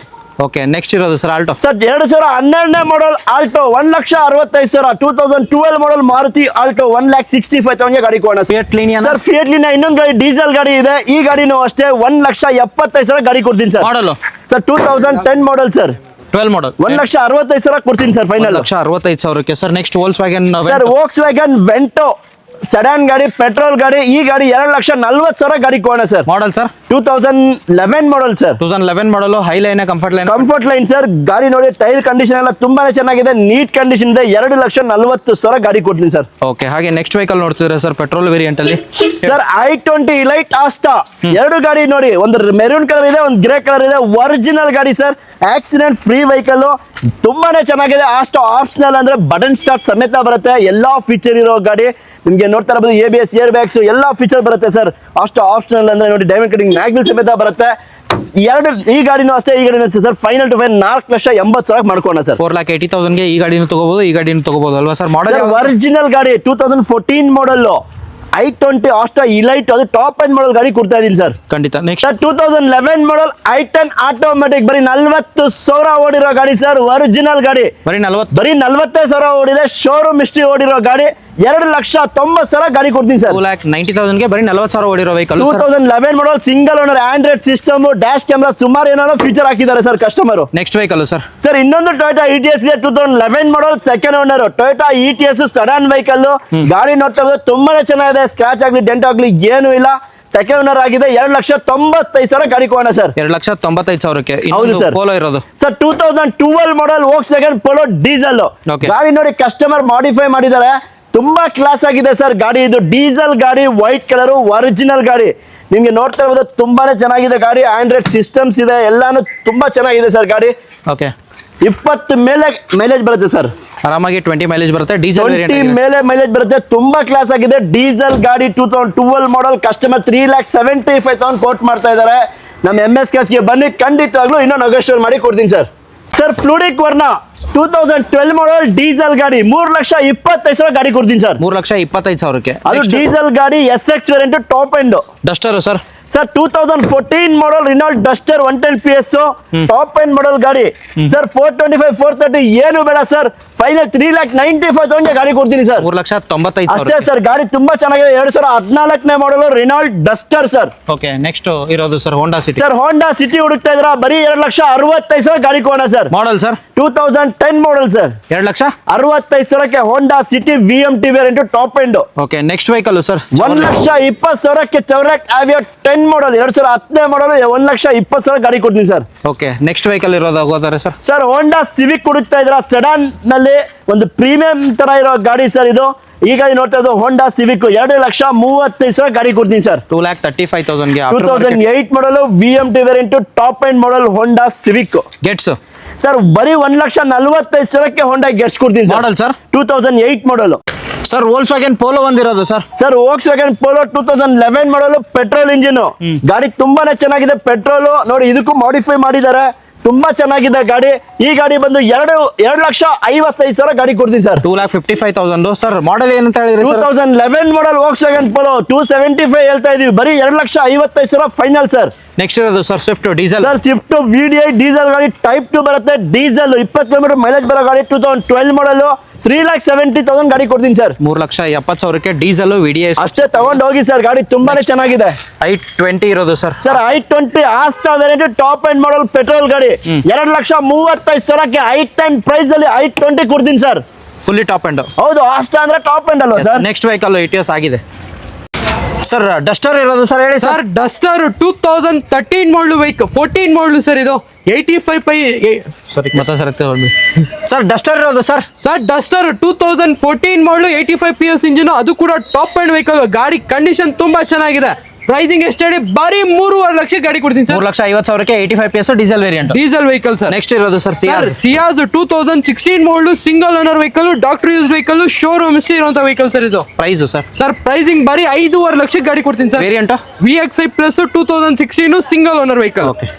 ಓಕೆ. ನೆಕ್ಸ್ಟ್ ಇರೋದು ಸರ್ ಆಲ್ಟೋ. ಸರ್ 2012 ಮಾಡಲ್ ಆಲ್ಟೋ 1,65,000. 2012 ಮಾಡಲ್ ಮಾರುತಿ ಆಲ್ಟೋ 1,65,000 ಗಾಡಿ ಕೊಡೋಣ Fiat Linea sir. Fiat Linea ಇನ್ನೊಂದು ಗಾಡಿ ಡೀಸೆಲ್ ಗಾಡಿ ಇದೆ. ಈ ಗಾಡಿನೂ ಅಷ್ಟೇ 1,75,000 ಗಾಡಿ ಕೊಡ್ತೀನಿ ಸರ್. ಮಾಡಲು ಸರ್ 2010 ಮಾಡಲ್ ಸರ್ 12 ಮಾಡಲ್ 1,65,000 ಕೊಡ್ತೀನಿ ಸರ್ ಫೈನಲ್. 1,65,000ಕ್ಕೆ sir. Next Volkswagen sir Volkswagen Vento sedan ಗಾಡಿ ಪೆಟ್ರೋಲ್ ಗಾಡಿ. ಈ ಗಾಡಿ 2,40,000 ಗಾಡಿ ಕೊಡೋಣ sir. Model sir 2011 model sir. 2011 model high line comfort line sir. ಗಾಡಿ ನೋಡಿ ಟೈರ್ ಕಂಡೀಷನ್ ಎಲ್ಲ ತುಂಬಾನೇ ಚೆನ್ನಾಗಿದೆ. ನೀಟ್ ಕಂಡೀಷನ್ ಇದೆ. 2,40,000 ಗಾಡಿ ಕೊಡ್ತೀನಿ ಸರ್. ಓಕೆ. ಹಾಗೆ ನೆಕ್ಸ್ಟ್ ವೆಹಿಕಲ್ ನೋಡ್ತಿದ್ರೆ ಸರ್ ಪೆಟ್ರೋಲ್ ವೇರಿಯಂಟ್ ಅಲ್ಲಿ ಸರ್ i20 ಇಲೈಟ್ ಆಸ್ಟಾ 2 ಗಾಡಿ ನೋಡಿ. ಒಂದು ಮೆರೂನ್ ಕಲರ್ ಇದೆ, ಒಂದು ಗ್ರೇ ಕಲರ್ ಇದೆ. ಒರಿಜಿನಲ್ ಗಾಡಿ ಸರ್. ಆಕ್ಸಿಡೆಂಟ್ ಫ್ರೀ ವೆಹಿಕಲ್ ತುಂಬಾನೇ ಚೆನ್ನಾಗಿದೆ. ಆಸ್ಟಾ ಆಪ್ಷನಲ್ ಅಂದ್ರೆ ಬಟನ್ ಸ್ಟಾರ್ಟ್ ಸಮೇತ ಬರುತ್ತೆ. ಎಲ್ಲಾ ಫೀಚರ್ ಇರೋ ಗಾಡಿ ನಿಮ್ಗೆ ನೋಡ್ತಾ ಇರಬಹುದು. ABS ಏರ್ ಬ್ಯಾಗ್ಸ್ ಎಲ್ಲಾ ಫೀಚರ್ ಬರುತ್ತೆ ಸರ್. ಅಷ್ಟು ಆಪ್ಷನಲ್ ಅಂದ್ರೆ ನೋಡಿ ಡೈಮಂಡ್ ಕಟಿಂಗ್ ಮ್ಯಾಗ್ವಿಲ್ ಸಮೇತ ಬರುತ್ತೆ. ಈ ಗಾಡಿನೂ ಅಷ್ಟೇ. ಈ ಗಾಡಿನೂ ಅಷ್ಟೇ ಸರ್. ಫೈನಲ್ ಟು ಫೈನ್ 4,80,000 ಮಾಡ್ಕೋಣ ಸರ್. 4,80,000ಗೆ ಈ ಗಾಡಿನೂ ತಗೋಬಹುದು, ಈ ಗಾಡಿನೂ ತಗೋಬಹುದು ಅಲ್ವಾ ಸರ್. ಮಾಡಲ್ ಒರಿಜಿನಲ್ ಗಾಡಿ 2014 ಮಾಡಲ್ i20 ಆಸ್ಟಾ ಇಲೈಟ್ ಅದು ಟಾಪ್ ಎಂಡ್ ಮಾಡಲ್ ಗಾಡಿ ಕೊಡ್ತಾ ಇದೀನಿ ಸರ್. ಖಂಡಿತ. ನೆಕ್ಸ್ಟ್ ಸರ್ 2011 ಮಾಡಲ್ i10 ಆಟೋಮೆಟಿಕ್ ಬರೀ 40,000 ಓಡಿರೋ ಗಾಡಿ ಸರ್. ಒರಿಜಿನಲ್ ಗಾಡಿ ಬರೀ 45,000 ಓಡಿದೆ. ಶೋರೂಮ್ ಹಿಸ್ಟ್ರಿ ಓಡಿರೋ ಗಾಡಿ 2,90,000 ಗಾಡಿ ಕೊಡ್ತೀನಿ ಸರ್. 2,90,000ಗೆ ಬರೀ 40,000 ಓಡಿರೋ vehicle. 2011 model single owner Android system dash camera ಸುಮಾರು ಏನಾದ್ರು ಫೀಚರ್ ಹಾಕಿದ್ದಾರೆ sir customer. Next vehicle sir. Sir ಇನ್ನೊಂದು ಟೊಯೋಟಾ ETS ಇದೆ 2011 model second owner. Toyota ETS sedan vehicle. ಗಾಡಿ ನೋಡ್ತಾ ಇರೋದು ತುಂಬಾನೇ ಚೆನ್ನಾಗಿದೆ. ಸ್ಕ್ರಾಚ್ ಆಗ್ಲಿ ಡೆಂಟ್ ಆಗ್ಲಿ ಏನು ಇಲ್ಲ. ಸೆಕೆಂಡ್ ಓನರ್ ಆಗಿದೆ. 2,95,000 ಗಾಡಿ ಕೊಡೋಣ ಸರ್. 2,95,000ಕ್ಕೆ. ಹೌದು ಸರ್. ಪೋಲೋ ಇರೋದು ಸರ್ 2012 ಮಾಡಲ್ ವೋಕ್ಸ್ ವ್ಯಾಗನ್ ಪೋಲೋ ಡೀಸೆಲ್ ಗಾಡಿ ನೋಡಿ ಕಸ್ಟಮರ್ ಮಾಡಿಫೈ ಮಾಡಿದ್ದಾರೆ. ತುಂಬಾ ಕ್ಲಾಸ್ ಆಗಿದೆ ಸರ್ ಗಾಡಿ. ಇದು ಡೀಸೆಲ್ ಗಾಡಿ, ವೈಟ್ ಕಲರ್, ಒರಿಜಿನಲ್ ಗಾಡಿ. ನಿಮ್ಗೆ ನೋಡ್ತಾ ಇರೋದು ತುಂಬಾನೇ ಚೆನ್ನಾಗಿದೆ ಗಾಡಿ. ಆಂಡ್ರಾಯ್ಡ್ ಸಿಸ್ಟಮ್ಸ್ ಇದೆ. ಎಲ್ಲಾನು ತುಂಬಾ ಚೆನ್ನಾಗಿದೆ ಸರ್ ಗಾಡಿ. ಓಕೆ. 20 ಮೇಲೆ ಮೈಲೇಜ್ ಬರುತ್ತೆ ಸರ್. ಆರಾಮಾಗಿ 20 ಮೈಲೇಜ್ ಬರುತ್ತೆ. ಡೀಸೆಲ್ 20 ಮೇಲೆ ಮೈಲೇಜ್ ಬರುತ್ತೆ. ತುಂಬಾ ಕ್ಲಾಸ್ ಆಗಿದೆ ಡೀಸೆಲ್ ಗಾಡಿ. 2012 ಮಾಡಲ್ ಕಸ್ಟಮರ್ 3,75,000 ಕೋಟ್ ಮಾಡ್ತಾ ಇದ್ದಾರೆ. ನಮ್ಮ MS ಕ್ಯಾಸ್ಗೆ ಬನ್ನಿ, ಖಂಡಿತವಾಗ್ಲೂ ಇನ್ನೂ ನೆಗೋಷಿಯೇಟ್ ಮಾಡಿ ಕೊಡ್ತೀನಿ ಸರ್. ಸರ್ ಫ್ಲೂಡಿಕ್ ವರ್ನಾ 2012 ಮಾಡಲ್ ಡೀಸೆಲ್ ಗಾಡಿ 3,25,000 ಗಾಡಿ ಕೊಡ್ತೀನಿ ಸರ್. 3,25,000ಕ್ಕೆ. ಅದು ಡೀಸೆಲ್ ಗಾಡಿ SX variant top end. Duster sir. Sir 2014 model Renault Duster 110 PS top end model ಗಾಡಿ ಸರ್ 425 430 ಏನು ಬೇಡ ಸರ್, ಫೈನಲ್ 3,95,000 ಗಾಡಿ ಕೊಡ್ತೀನಿ ಸರ್. 3,95,000 ಅಷ್ಟೇ ಸರ್. ಗಾಡಿ ತುಂಬಾ ಚೆನ್ನಾಗಿದೆ. 2014 model Renault Duster sir. Okay, next ಇರೋದು sir Honda City. Sir Honda City ಹುಡುಕ್ತಾ ಇದ್ರ ಬರೀ 2,65,000 ಗಾಡಿ ಕೊಡೋಣ sir. Model sir 2010 model sir. 2,65,000 Honda City VMT variant top end. Okay, next vehicle sir 1,20,000 ಚೌರ್ಲೆಟ್ ಆವಿಯೋ 10 ಮಾಡಲ್ 2010 ಮಾಡಲ್ 1,20,000 ಗಾಡಿ ಕೊಡ್ತೀನಿ ಸರ್. ಓಕೆ, ನೆಕ್ಸ್ಟ್ ವೆಹಿಕಲ್ ಇರೋದು ಹೋದರೆ ಸರ್ ಸರ್ ಹೋಂಡಾ ಸಿವಿಕ್ ಹುಡುಕ್ತಾ ಇದ್ರ ಸೆಡಾನ್ ನಲ್ಲಿ ಒಂದು ಪ್ರೀಮಿಯಂ ತರ ಇರೋ ಗಾಡಿ ಸರ್ ಇದು. ಈ ಗಾಡಿ ನೋಡ್ತಾ ಇದ್ದು ಹೋಂಡಾ ಸಿವಿಕ್ 2,35,000 ಗಾಡಿ ಕೊಡ್ತೀನಿ sir. 2,35,000 2008 model VMT variant top end model Honda Civic. Getz sir ಬರೀ 1,45,000 ಹೋಂಡಾ ಗೆಟ್ಸ್ ಕೊಡ್ತೀನಿ sir. Model sir 2008 model. Sir Volkswagen Polo ಒಂದಿರೋದು sir. Sir Volkswagen Polo 2011 model petrol engine. ಗಾಡಿ ತುಂಬಾನೇ ಚೆನ್ನಾಗಿದೆ. ಪೆಟ್ರೋಲ್ ನೋಡಿ, ಇದಕ್ಕೂ ಮಾಡಿಫೈ ಮಾಡಿದ್ದಾರೆ. ತುಂಬಾ ಚೆನ್ನಾಗಿದೆ ಗಾಡಿ. ಈ ಗಾಡಿ ಬಂದು 2,55,000 ಗಾಡಿ ಕೊಡ್ತೀನಿ ಸರ್. 2,55,000 ಸರ್. ಮಾಡಲ್ ಏನಂತ ಹೇಳಿದ್ರಿ ಸರ್? 2011 ಮಾಡಲ್ ವೋಲ್ಕ್ಸ್ವ್ಯಾಗನ್ ಪೋಲೋ 275 ಹೇಳ್ತಾ ಇದೀವಿ. ಬರೀ 2,55,000 ಫೈನಲ್ ಸರ್. ನೆಕ್ಸ್ಟ್ ಇರೋದು sir Swift diesel. Sir Swift VDI diesel ಗಾಡಿ ಟೈಪ್ 2 ಬರುತ್ತೆ. ಡೀಸೆಲ್ 20 ಕಿಲೋಮೀಟರ್ ಮೈಲೇಜ್ ಬರೋ ಗಾಡಿ 2012 ಮಾಡಲ್ 3,70,000 ಗಾಡಿ ಕೊಡ್ತೀನಿ ಸರ್. 3,70,000 ಡೀಸೆಲ್ VDI ಅಷ್ಟೇ ತಗೊಂಡು ಹೋಗಿ ಸರ್. ಗಾಡಿ ತುಂಬಾನೇ ಚೆನ್ನಾಗಿದೆ. i20 ಇರೋದು sir. Sir i20 Asta variant top end ಮಾಡಲ್ ಪೆಟ್ರೋಲ್ ಗಾಡಿ 2,35,000 i10 ಪ್ರೈಸ್ ಅಲ್ಲಿ i20 ಕೊಡ್ತೀನಿ ಸರ್. Fully top end. ಹೌದು, ಆಸ್ಟಾ ಅಂದ್ರೆ ಟಾಪ್ ಎಂಡ್ ಅಲ್ವಾ ಸರ್. ನೆಕ್ಸ್ಟ್ ವೆಹಿಕಲ್ ಇಟಿಎಸ್ ಆಗಿದೆ ಸರ್. ಡಸ್ಟರ್ ಇರೋದು ಸರ್ ಹೇಳಿ sir. Sir Duster 2013 model vehicle 14 ಮಾಡಲು ಸರ್. ಇದು 85 ಸಾರಿ ಮತ್ತೆ ಸರ್ ಡಸ್ಟರ್ ಇರೋದು ಸರ್. ಸರ್ ಡಸ್ಟರ್ 2014 ಮಾಡಲು 85 PS ಇಂಜಿನ್. ಅದು ಕೂಡ ಟಾಪ್ ಅಂಡ್ ವೆಹಿಕಲ್. ಗಾಡಿ ಕಂಡೀಷನ್ ತುಂಬಾ ಚೆನ್ನಾಗಿದೆ. ಪ್ರೈಸಿಂಗ್ ಎಷ್ಟು ಹೇಳಿ? ಬರೀ 3.5 ಲಕ್ಷ ಗಾಡಿ ಕೊಡ್ತೀನಿ sir. 3,50,000 85 PS diesel variant. Diesel vehicle sir. Next ಇರೋದು sir Ciaz 2016 model single owner vehicle, doctor use vehicle, showroom ಇರುವಂತ ವೆಹಿಕಲ್ ಸರ್ ಇದು. Price sir? ಸರ್ ಪ್ರೈಸಿಂಗ್ ಬರೀ 5.5 ಲಕ್ಷ ಗಾಡಿ ಕೊಡ್ತೀನಿ sir. Variant VXI plus 2016 single owner vehicle. Okay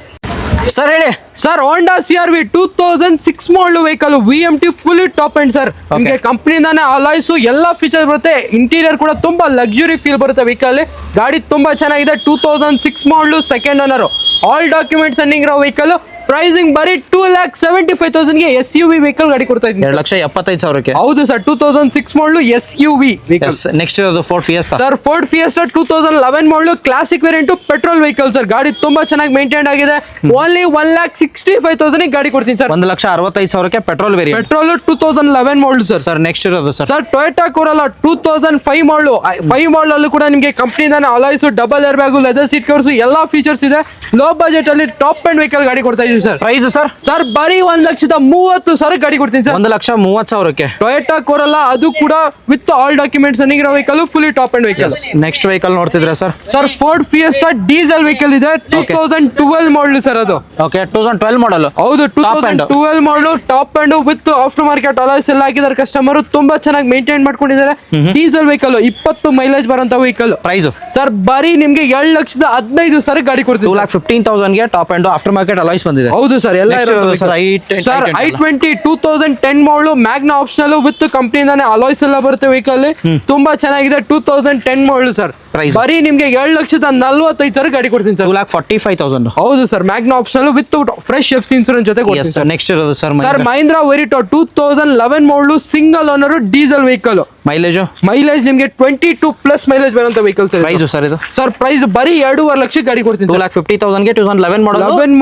sir ಹೇಳಿ sir Honda CRV 2006 model vehicle VMT fully top end sir. ನಿಮಗೆ ಕಂಪ್ನಿಯಿಂದಾನೆ ಅಲಾಯ್ಸು ಎಲ್ಲ ಫೀಚರ್ಸ್ ಬರುತ್ತೆ. ಇಂಟೀರಿಯರ್ ಕೂಡ ತುಂಬಾ ಲಕ್ಸುರಿ ಫೀಲ್ ಬರುತ್ತೆ ವೆಹಿಕಲ್. ಗಾಡಿ ತುಂಬಾ ಚೆನ್ನಾಗಿದೆ. 2006 ಮಾಡಲು second owner, all documents running ಇರೋ ವೆಹಿಕಲ್. ಪ್ರೈಸಿಂಗ್ ಬರೀ 2,75,000 SUV ವೆಹಿಕಲ್ ಗಾಡಿ ಕೊಡ್ತಾ ಇದ್ದೀನಿ. 2,75,000. ಹೌದು ಸರ್. 2006 ಮಾಡಲು SUV ವೆಹಿಕಲ್. ನೆಕ್ಸ್ಟ್ ಇರೋದು Ford fiesta sir. Ford fiesta 2011 ಮಾಡಲು classic variant petrol vehicle sir. ಗಾಡಿ ತುಂಬಾ ಚೆನ್ನಾಗಿ ಮೇಂಟೈನ್ ಆಗಿದೆ. ಓನ್ಲಿ 1,65,000 ಗಾಡಿ ಕೊಡ್ತೀನಿ sir. 1,65,000 petrol variant. Petrol 2011 model sir. Sir next ಇರೋದು sir. Sir Toyota Corolla 2005 model. 5 model ಅಲ್ಲೂ ಕೂಡ ನಿಮಗೆ ಕಂಪ್ನಿದಾನೆ alloys, double air bag, leather seat covers ಎಲ್ಲ ಫೀಚರ್ಸ್ ಇದೆ. ಲೋ ಬಜೆಟ್ ಅಲ್ಲಿ ಟಾಪ್ ಅಂಡ್ ವೆಹಿಕಲ್ ಗಾಡಿ ಕೊಡ್ತಾ ಇದೀವಿ ಸರ್. Price sir? ಸರ್ ಬರೀ 1,30,000 ಗಾಡಿ ಕೊಡ್ತೀನಿ ಸರ್. 1,30,000 ಟೊಯೋಟಾ ಕೊರೋಲಾ, ಅದು ಕೂಡ ವಿತ್ ಆಲ್ ಡಾಕ್ಯುಮೆಂಟ್ಸ್ ರನ್ನಿಂಗ್ ಇರೋ vehicle, fully top end vehicle. Next vehicle ನೋಡ್ತಿದ್ರೆ sir. Sir Ford Fiesta diesel vehicle ಇದೆ. 2012 ಮಾಡಲ್ ಸರ್ ಅದು. ಓಕೆ 2012 ಮಾಡಲ್. ಹೌದು 2012 ಮಾಡಲು top and with after market alloys ಎಲ್ಲ ಹಾಕಿದ್ದಾರೆ. ಕಸ್ಟಮರ್ ತುಂಬಾ ಚೆನ್ನಾಗಿ ಮೇಂಟೈನ್ ಮಾಡ್ಕೊಂಡಿದ್ದಾರೆ. ಡೀಸೆಲ್ ವೆಹಿಕಲ್ 20 ಮೈಲೇಜ್ ಬರುವಂತ ವೆಹಿಕಲ್. ಪ್ರೈಸ್ ಸರ್ ಬರೀ ನಿಮ್ಗೆ 2,15,000 ಗಾಡಿ ಕೊಡ್ತೀವಿ. 2,15,000 top and after market alloys ಬಂದಿದೆ. ಹೌದು ಸರ್. ಎಲ್ಲ ಸರ್ ಸರ್ i20 2010 ಮಾಡಲು ಮ್ಯಾಗ್ನಾ ಆಪ್ಷನಲ್ ವಿತ್ ಕಂಪ್ನಿಯಿಂದಾನೆ ಅಲಾಯ್ಸ್ ಎಲ್ಲ ಬರುತ್ತೆ ವೆಹಿಕಲ್. ತುಂಬಾ ಚೆನ್ನಾಗಿದೆ. 2010 ಮಾಡಲು ಸರ್. ಬರೀ ನಿಮ್ಗೆ 2,45,000 ಗಾಡಿ ಕೊಡ್ತೀನಿ ಸರ್. 2,45,000. ಹೌದು sir. Magna optional with fresh FC insurance ಜೊತೆ ಕೊಡ್ತೀನಿ ಸರ್. ನೆಕ್ಸ್ಟ್ ಇರೋದು ಸರ್ ಸರ್ ಮಹೀಂದ್ರಾ ವೆರಿಟೋ 2011 ಮಾಡಲು single owner diesel vehicle. Mileage ನಿಮ್ಗೆ 22 ಪ್ಲಸ್ ಮೈಲೇಜ್ ಬರುವಂತ ವೆಹಿಕಲ್ ಸರ್. ಪ್ರೈಸ್ ಸರ್ ಇದು? ಸರ್ ಪ್ರೈಸ್ ಬರೀ 2.5 ಲಕ್ಷ ಗಾಡಿ ಕೊಡ್ತೀನಿ. 2,50,000 2011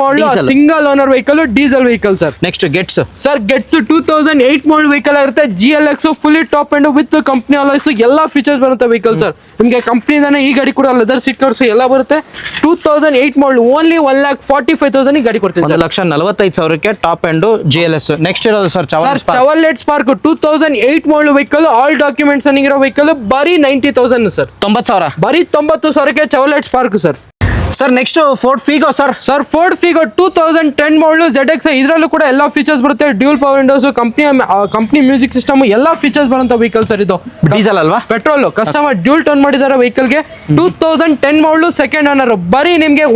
model single owner vehicle, diesel vehicle sir. Next Getz sir. Getz 2008 ಮಾಡಲ್ ವೆಹಿಕಲ್ ಇರುತ್ತೆ. GLX fully top and with company alloys ಎಲ್ಲ ಫೀಚರ್ಸ್ ಬರುತ್ತೆ ವೆಹಿಕಲ್ ಸರ್. ನಿಮಗೆ ಕಂಪ್ನಿದಾನೆ ಈ ಗಾಡಿ ಕೂಡ ಲೆದರ್ ಸೀಟ್ ಕವರ್ಸ್ ಎಲ್ಲ ಬರುತ್ತೆ. 2008 ಮಾಡಲ್ ಓನ್ಲಿ 1,45,000 ಗಾಡಿ ಕೊಡ್ತೀನಿ. 1,45,000 ಟಾಪ್ ಅಂಡ್ GLS. ನೆಕ್ಸ್ಟ್ ಇರೋದು ಸರ್ ಚವರ್ಲೆಟ್ ಸ್ಪಾರ್ಕ್ 2008 ಮಾಡಲ್ ವೆಹಿಕಲ್, ಆಲ್ ಡಾಕ್ಯುಮೆಂಟ್ಸ್ ರನ್ನಿಂಗ್ ಇರೋ ವೆಹಿಕಲ್. ಬರೀ 90,000 ಸರ್. 90,000. ಬರೀ 90,000 Chevrolet spark sir. Sir next Ford Figo sir. Sir Ford Figo 2010 ಮಾಡಲು ZX. ಇದರಲ್ಲೂ ಕೂಡ ಎಲ್ಲ ಫೀಚರ್ಸ್ ಬರುತ್ತೆ. Dual power Windows, company music system ಎಲ್ಲ ಫೀಚರ್ಸ್ ಬರುವಂತ ವೆಹಿಕಲ್ ಸರ್. ಇದು ಡೀಸೆಲ್ ಅಲ್ವಾ? ಪೆಟ್ರೋಲ್. ಕಸ್ಟಮರ್ ಡ್ಯೂಲ್ ಟರ್ನ್ ಮಾಡಿದ್ದಾರೆ ವೆಹಿಕಲ್ಗೆ. 2010 ಮಾಡಲು ಸೆಕೆಂಡ್ ಓನರ್. ಬರೀ ನಿಮ್ಗೆ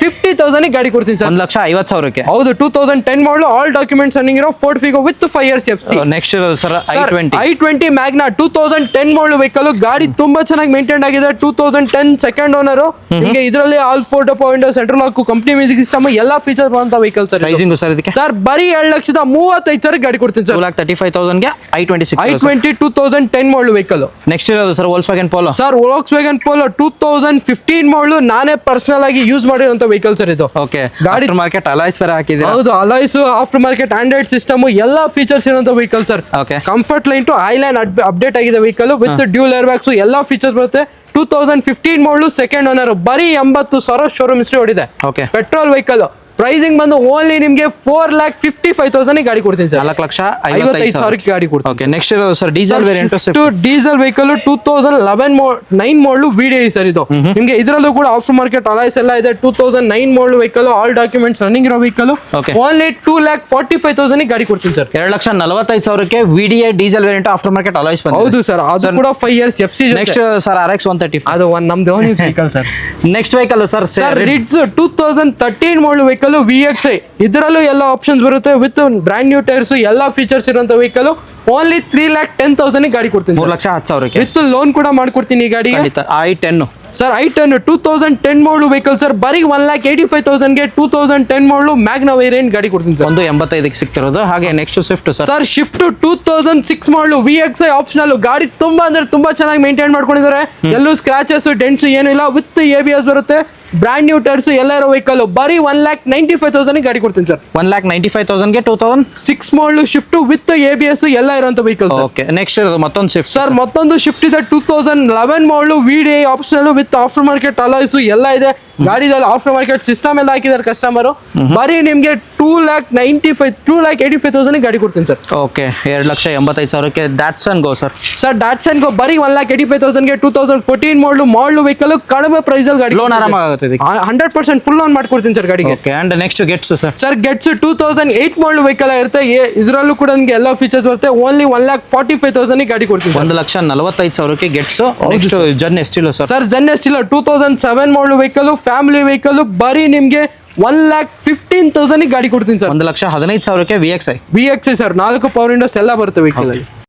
50,000 ಗಾಡಿ ಕೊಡ್ತೀನಿ ಸರ್. 1,50,000ಕ್ಕೆ. ಹೌದು 2010 ಮಾಡಲು ಆಲ್ ಡಾಕ್ಯುಮೆಂಟ್ಸ್ ರನ್ನಿಂಗ್ ಇರೋ Ford Figo with 5 years FC. Next ಇರೋದು sir i20 Magna 2010 model vehicle. ಗಾಡಿ ತುಂಬಾ ಚೆನ್ನಾಗಿ ಮೇಂಟೈನ್ ಆಗಿದೆ. 2010 ಸೆಕೆಂಡ್ ಓನರ್. ನಿಮಗೆ ಇದರಲ್ಲಿ all 4 window, central lock, company music system ಎಲ್ಲಾ ಫೀಚರ್ಸ್ ಬರುವಂತ ವೆಹಿಕಲ್ ಸರ್. ಪ್ರೈಸಿಂಗ್ ಸರ್ ಇದಕ್ಕೆ ಸರ್ ಬರೀ 2,35,000 ಗಾಡಿ ಕೊಡ್ತೀನಿ sir. 2,35,000ಗೆ i20 i20 2010 model vehicle. Next ಇರೋದು sir Volkswagen Polo. Sir Volkswagen Polo 2015 model ನಾನೇ ಪರ್ಸನಲ್ ಆಗಿ ಯೂಸ್ ಮಾಡಿರುವಂತ ವೆಹಿಕಲ್ ಸರ್ ಇದು. ಓಕೆ, ಗಾಡಿ ಮಾರ್ಕೆಟ್ ಅಲಾಯ್ಸ್ ಬೇರೆ ಹಾಕಿದ್ದೀರಾ. ಹೌದು, alloys, after market Android system ಎಲ್ಲಾ ಫೀಚರ್ಸ್ ಇರುವಂತ vehicle sir. Okay, comfort line to highline update ಆಗಿದೆ vehicle with dual air bags ಎಲ್ಲಾ ಫೀಚರ್ಸ್ ಬರುತ್ತೆ. 2015 ಮಾಡಲು ಸೆಕೆಂಡ್ ಓನರ್. ಬರೀ 80,000 ಶೋರೂಮ್ ಹಿಸ್ಟ್ರಿ ಹೊಡಿದೆ. Okay, petrol vehicle. ಪ್ರೈಸಿಂಗ್ ಬಂದು ಓನ್ಲಿ ನಿಮಗೆ 4,55,000 ಗಾಡಿ ಕೊಡ್ತೀನಿ ಸರ್. 4,55,000 ಗಾಡಿ ಕೊಡ್ತೀನಿ. ಓಕೆ, ನೆಕ್ಸ್ಟ್ ಇರೋದು sir diesel variant. Diesel vehicle 2011 ಮಾಡಲು VDI ಸರ್ ಇದು. ನಿಮಗೆ ಇದರಲ್ಲೂ ಕೂಡ ಆಫ್ಟರ್ ಮಾರ್ಕೆಟ್ ಅಲಾಯ್ಸ್ ಎಲ್ಲ ಇದೆ. 2009 model vehicle, all documents running ಇರೋ ವೆಹಿಕಲ್. Okay. ಓನ್ಲಿ 2,45,000 ಗಾಡಿ ಕೊಡ್ತೀನಿ ಸರ್. 2,45,000ಕ್ಕೆ VDI diesel variant after market alloys ಬಂದಿದೆ. ಹೌದು ಸರ್, ಅದು ಕೂಡ 5 years FC. Next sir RX 130. ಅದು ನಮ್ದು own vehicle sir. Next vehicle sir Ritz 2013 model vehicle VXI. ಇದರಲ್ಲೂ ಎಲ್ಲ ಆಪ್ಷನ್ಸ್ ಬರುತ್ತೆ ವಿತ್ ಬ್ರ್ಯಾಂಡ್ ನ್ಯೂ ಟೈರ್ಸ್ ಎಲ್ಲ ಫೀಚರ್ಸ್ ಇರುವಂತ ವೆಹಿಕಲ್. ಓನ್ಲಿ 3,10,000 ಗಾಡಿ ಕೊಡ್ತೀನಿ. 3,10,000ಕ್ಕೆ ವಿತ್ ಲೋನ್ ಕೂಡ ಮಾಡ್ಕೊಡ್ತೀನಿ ಈ ಗಾಡಿಗೆ. i10 sir i10 2010 model vehicle sir. ಬರೀ 1,85,000ಗೆ 2010 ಮಾಡಲು ಮ್ಯಾಗ್ನಾ ವೇರಿಯಂಟ್ ಗಾಡಿ ಕೊಡ್ತೀನಿ ಸರ್. 185ಕ್ಕೆ ಸಿಗ್ತಿರೋದು. ಹಾಗೆ ನೆಕ್ಸ್ಟ್ ಸ್ವಿಫ್ಟ್ ಸರ್ ಶಿಫ್ಟ್ 2006 ಮಾಡಲು VXI ಆಪ್ಷನಲ್. ಗಾಡಿ ತುಂಬಾ ಅಂದ್ರೆ ತುಂಬಾ ಚೆನ್ನಾಗಿ ಮೇಂಟೈನ್ ಮಾಡ್ಕೊಂಡಿದ್ದಾರೆ. ಎಲ್ಲೂ ಸ್ಕ್ರಾಚಸ್ ಡೆಂಟ್ಸ್ ಏನು ಇಲ್ಲ. ವಿತ್ ABS ಬರುತ್ತೆ, ಬ್ರ್ಯಾಂಡ್ ನ್ಯೂ ಟೈರ್ಸ್ ಎಲ್ಲ ಇರೋ ವೆಹಿಕಲ್. ಬರೀ 1,95,000 ಗಾಡಿ ಕೊಡ್ತೀನಿ ಸರ್. 1,95,000ಗೆ 2006 ಮಾಡಲು ಶಿಫ್ಟ್ ವಿತ್ ABS ಎಲ್ಲ ಇರುವಂತ ವೆಹಿಕಲ್. ಓಕೆ, ನೆಕ್ಸ್ಟ್ ಇರೋದು ಮತ್ತೊಂದು ಸ್ವಿಫ್ಟ್ ಸರ್. ಮತ್ತೊಂದು ಶಿಫ್ಟ್ ಇದೆ 2011 ಮಾಡಲು VDI optional with after market alloys ಎಲ್ಲ ಇದೆ. ಗಾಡಿದಲ್ಲಿ ಆಫ್ಟರ್ ಮಾರ್ಕೆಟ್ ಸಿಸ್ಟಮ್ ಎಲ್ಲ ಹಾಕಿದ್ದಾರೆ ಕಸ್ಟಮರ್. ಬರೀ ನಿಮ್ಗೆ 2,85,000 ಗಾಡಿ ಕೊಡ್ತೀನಿ ಸರ್. ಓಕೆ, 2,85,000ಕ್ಕೆ Datsun Go sir. Sir Datsun Go ಬರೀ 1,85,000ಗೆ 2014 ಮಾಡಲು ವೆಹಿಕಲ್. ಕಡಿಮೆ ಪ್ರೈಸ್ ಅಲ್ಲಿ ಗಾಡಿ. ಲೋನ್ ಆರಾಮಾಗುತ್ತೆ 100% ಫುಲ್ ಲೋನ್ ಮಾಡ್ಕೊಡ್ತೀನಿ ಸರ್ ಗಾಡಿಗೆ. Okay, and next Getz sir. Sir Getz 2008 model vehicle ಇರುತ್ತೆ. ಇದರಲ್ಲೂ ಕೂಡ ನಿಮಗೆ ಎಲ್ಲ ಫೀಚರ್ಸ್ ಬರುತ್ತೆ. ಓನ್ಲಿ 1,45,000 ಗಾಡಿ ಕೊಡ್ತೀನಿ. 1,45,000ಕ್ಕೆ Getz. Next Zen Estilo sir. Sir Zen Estilo 2007 model vehicle, family vehicle. ಬರೀ ನಿಮ್ಗೆ 1,15,000 ಗಾಡಿ ಕೊಡ್ತೀನಿ ಸರ್. 1,15,000ಕ್ಕೆ VXI ಸರ್. 4 ಪವರ್ ವಿಂಡೋಸ್ ಎಲ್ಲ ಬರುತ್ತೆ ವೆಹಿಕಲ್ ಅಲ್ಲಿ.